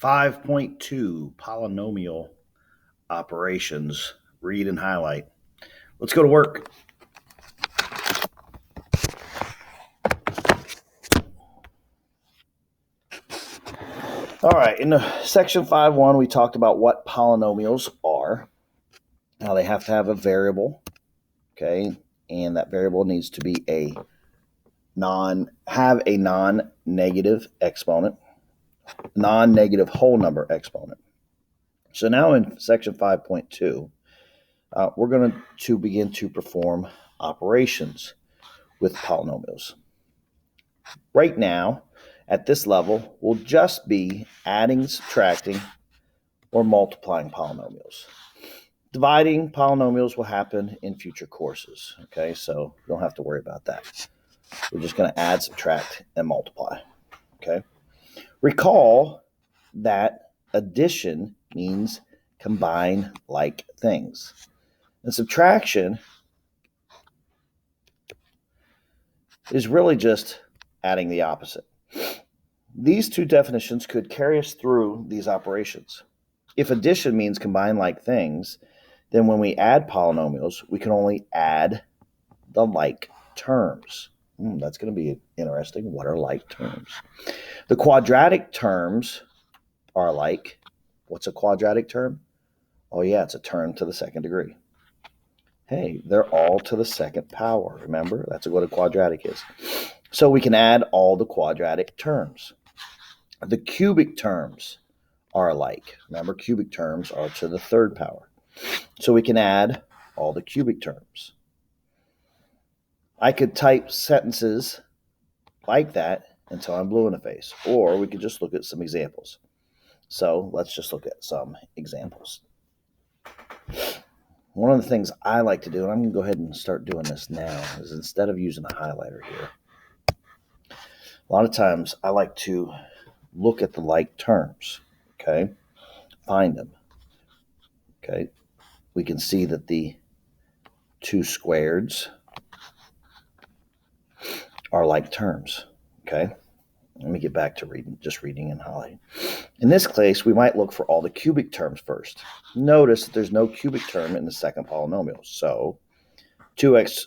5.2 Polynomial Operations. Read and highlight. Let's go to work. All right, in section 5.1, we talked about what polynomials are. Now they have to have a variable, okay, and that variable needs to be have a non-negative exponent, non-negative whole number exponent. So now in section 5.2, we're going to begin to perform operations with polynomials. Right now, at this level, we'll just be adding, subtracting, or multiplying polynomials. Dividing polynomials will happen in future courses, okay? So you don't have to worry about that. We're just going to add, subtract, and multiply, okay? Recall that addition means combine like things. And subtraction is really just adding the opposite. These two definitions could carry us through these operations. If addition means combine like things, then when we add polynomials, we can only add the like terms. That's going to be interesting. What are like terms? The quadratic terms are like, what's a quadratic term? Oh yeah, it's a term to the second degree. Hey, they're all to the second power. Remember, that's what a quadratic is. So we can add all the quadratic terms. The cubic terms are alike. Remember, cubic terms are to the third power. So we can add all the cubic terms. I could type sentences like that until I'm blue in the face, or we could just look at some examples. So let's just look at some examples. One of the things I like to do, and I'm going to go ahead and start doing this now, is instead of using a highlighter here, a lot of times I like to look at the like terms, okay? Find them, okay? We can see that the two squareds are like terms, okay? Let me get back to reading and highlighting. In this case, we might look for all the cubic terms first. Notice that there's no cubic term in the second polynomial, so 2x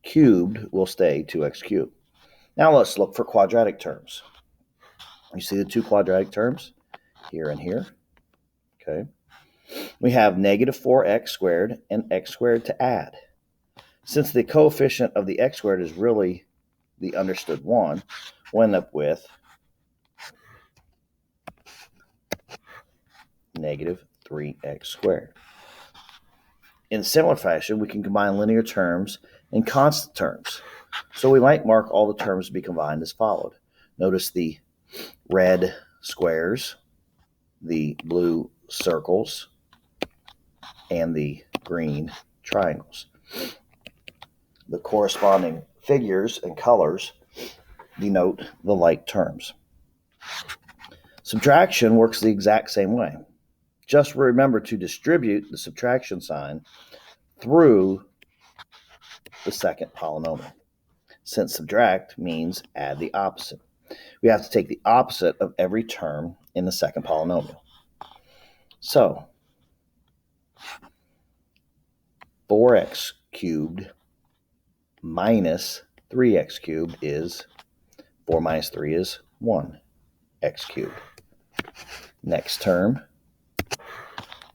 cubed will stay 2x cubed. Now let's look for quadratic terms. You see the two quadratic terms here and here, okay? We have negative 4x squared and x squared to add. Since the coefficient of the x squared is really the understood 1, we'll end up with negative 3x squared. In similar fashion, we can combine linear terms and constant terms. So we might mark all the terms to be combined as followed. Notice the red squares, the blue circles, and the green triangles. The corresponding figures and colors denote the like terms. Subtraction works the exact same way. Just remember to distribute the subtraction sign through the second polynomial. Since subtract means add the opposite, we have to take the opposite of every term in the second polynomial. So 4x cubed minus 3x cubed is 4 minus 3 is 1x cubed. Next term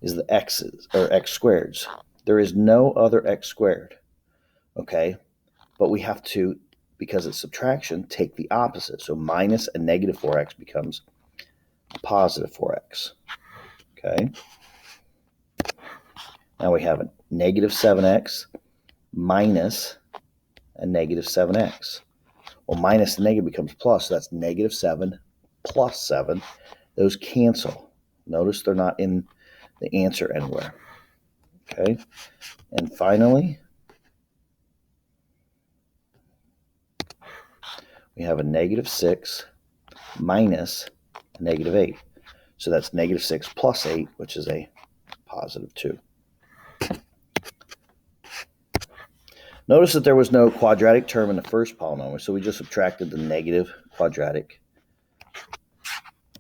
is the x's, or x squareds. There is no other x squared, okay? But we have to, because it's subtraction, take the opposite. So minus a negative 4x becomes positive 4x, okay? Now we have a negative 7x minus a negative 7x. Well, minus the negative becomes plus, so that's negative 7 plus 7. Those cancel. Notice they're not in the answer anywhere. Okay? And finally, we have a negative 6 minus a negative 8. So that's negative 6 plus 8, which is a positive 2. Notice that there was no quadratic term in the first polynomial, so we just subtracted the negative quadratic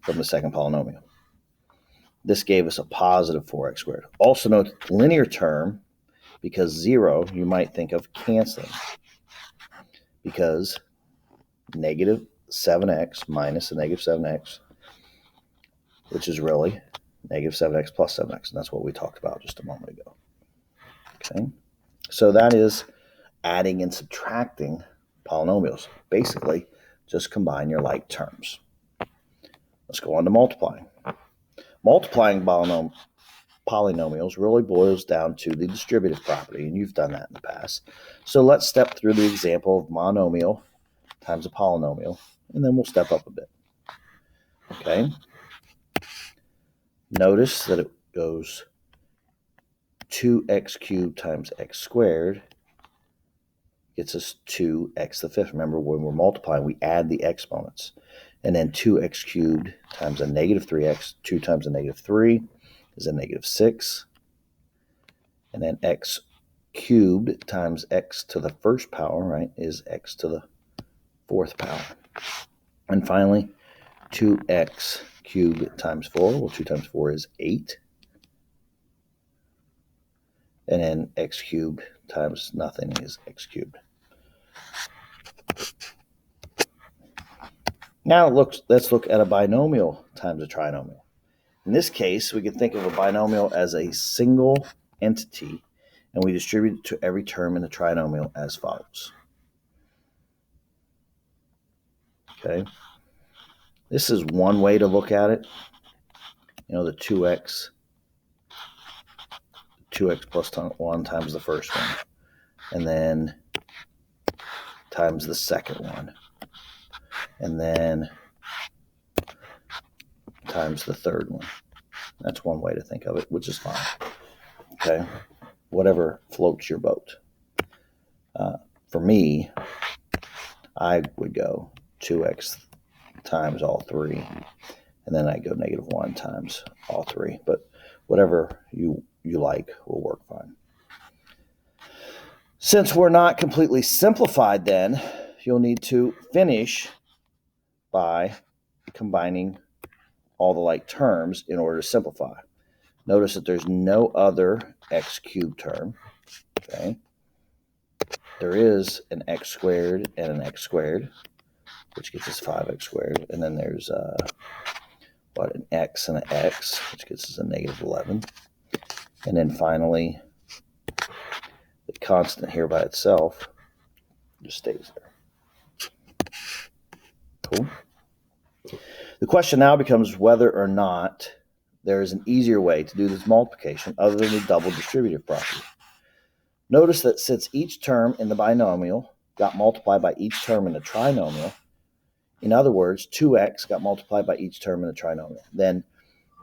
from the second polynomial. This gave us a positive 4x squared. Also note linear term, because 0, you might think of canceling, because negative 7x minus a negative 7x, which is really negative 7x plus 7x, and that's what we talked about just a moment ago. Okay, so that is adding and subtracting polynomials. Basically, just combine your like terms. Let's go on to multiplying. Multiplying polynomials really boils down to the distributive property, and you've done that in the past. So let's step through the example of monomial times a polynomial, and then we'll step up a bit. Okay. Notice that it goes 2x cubed times x squared gets us 2x to the fifth. Remember, when we're multiplying, we add the exponents. And then 2x cubed times a negative 3x, 2 times a negative 3 is a negative 6. And then x cubed times x to the first power, right, is x to the fourth power. And finally, 2x cubed times 4. Well, 2 times 4 is 8. And then x cubed times nothing is x cubed. Now let's look at a binomial times a trinomial. In this case, we can think of a binomial as a single entity, and we distribute it to every term in the trinomial as follows. Okay, this is one way to look at it. You know, the 2x plus 1 times the first one, and then times the second one, and then times the third one. That's one way to think of it, which is fine. Okay, whatever floats your boat. For me, I would go 2x times all three, and then I go negative 1 times all three. But whatever you like will work fine. Since we're not completely simplified, then you'll need to finish by combining all the like terms in order to simplify. Notice that there's no other x cubed term. Okay, there is an x squared and an x squared, which gets us 5x squared, and then there's an x and an x, which gets us a negative 11, and then finally the constant here by itself just stays there. Cool. The question now becomes whether or not there is an easier way to do this multiplication other than the double distributive property. Notice that since each term in the binomial got multiplied by each term in the trinomial, in other words, 2x got multiplied by each term in the trinomial. Then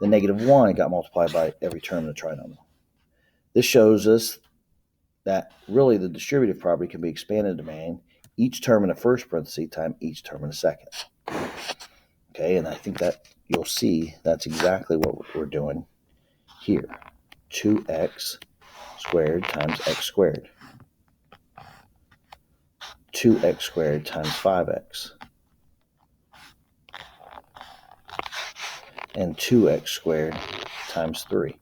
the negative 1 got multiplied by every term in the trinomial. This shows us that really the distributive property can be expanded to mean each term in the first parenthesis times each term in the second. Okay, and I think that you'll see that's exactly what we're doing here. 2x squared times x squared. 2x squared times 5x. And 2x squared times 3.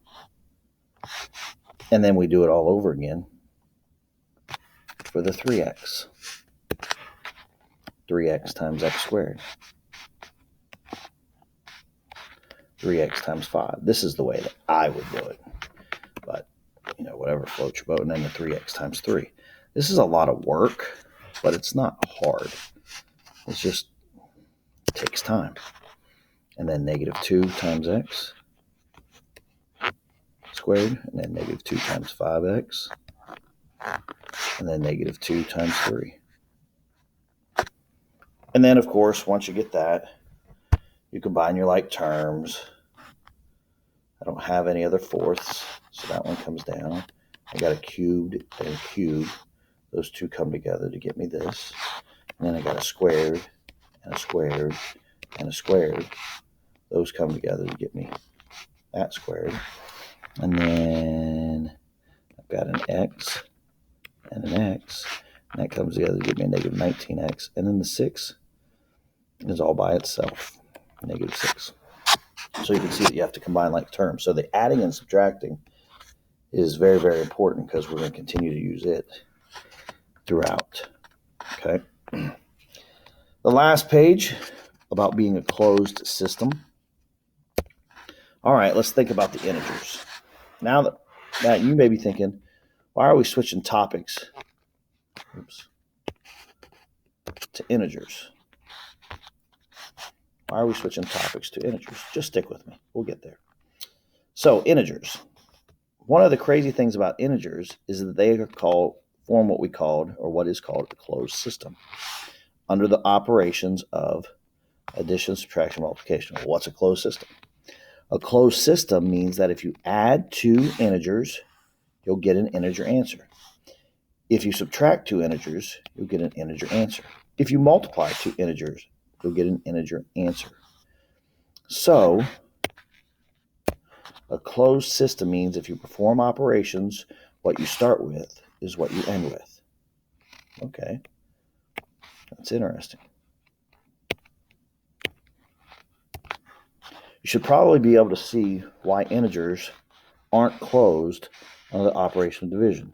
And then we do it all over again for the 3x. 3x times x squared. 3x times 5. This is the way that I would do it. But, whatever floats your boat. And then the 3x times 3. This is a lot of work, but it's not hard. It's just takes time. And then negative 2 times x squared. And then negative 2 times 5x. And then negative 2 times 3. And then, of course, once you get that, you combine your like terms. I don't have any other fourths, so that one comes down. I got a cubed and a cube. Those two come together to get me this. And then I got a squared and a squared and a squared. Those come together to get me that squared. And then I've got an x and an x. And that comes together to give me a negative 19x. And then the 6 is all by itself. Negative 6. So you can see that you have to combine like terms. So the adding and subtracting is very, very important because we're going to continue to use it throughout. Okay. The last page about being a closed system. All right, let's think about the integers. Now that you may be thinking, why are we switching topics to integers? Why are we switching topics to integers? Just stick with me. We'll get there. So integers. One of the crazy things about integers is that they form what is called a closed system under the operations of addition, subtraction, multiplication. Well, what's a closed system? A closed system means that if you add two integers, you'll get an integer answer. If you subtract two integers, you'll get an integer answer. If you multiply two integers, you'll get an integer answer. So, a closed system means if you perform operations, what you start with is what you end with. Okay, that's interesting. You should probably be able to see why integers aren't closed under the operation of division.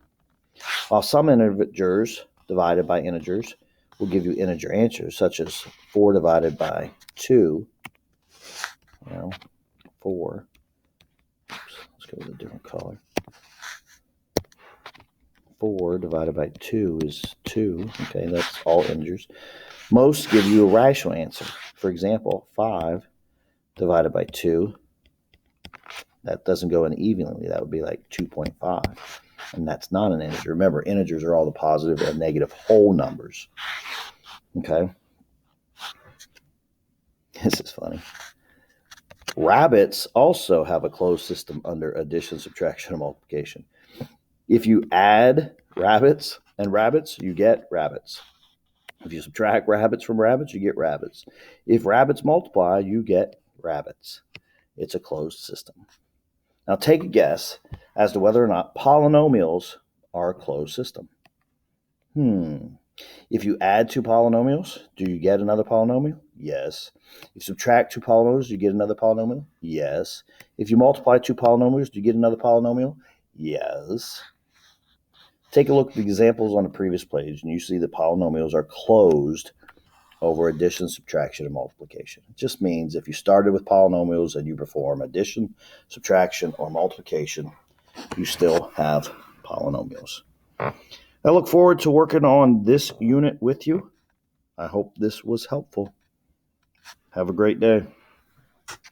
While some integers divided by integers will give you integer answers, such as 4 divided by 2. 4. Let's go with a different color. 4 divided by 2 is 2. Okay, that's all integers. Most give you a rational answer. For example, 5 divided by 2, that doesn't go in evenly. That would be like 2.5. And that's not an integer. Remember, integers are all the positive and negative whole numbers. Okay? This is funny. Rabbits also have a closed system under addition, subtraction, and multiplication. If you add rabbits and rabbits, you get rabbits. If you subtract rabbits from rabbits, you get rabbits. If rabbits multiply, you get rabbits. It's a closed system. Now take a guess as to whether or not polynomials are a closed system. If you add two polynomials, do you get another polynomial? Yes. If you subtract two polynomials, do you get another polynomial? Yes. If you multiply two polynomials, do you get another polynomial? Yes. Take a look at the examples on the previous page, and you see that polynomials are closed over addition, subtraction, and multiplication. It just means if you started with polynomials and you perform addition, subtraction, or multiplication, you still have polynomials. I look forward to working on this unit with you. I hope this was helpful. Have a great day.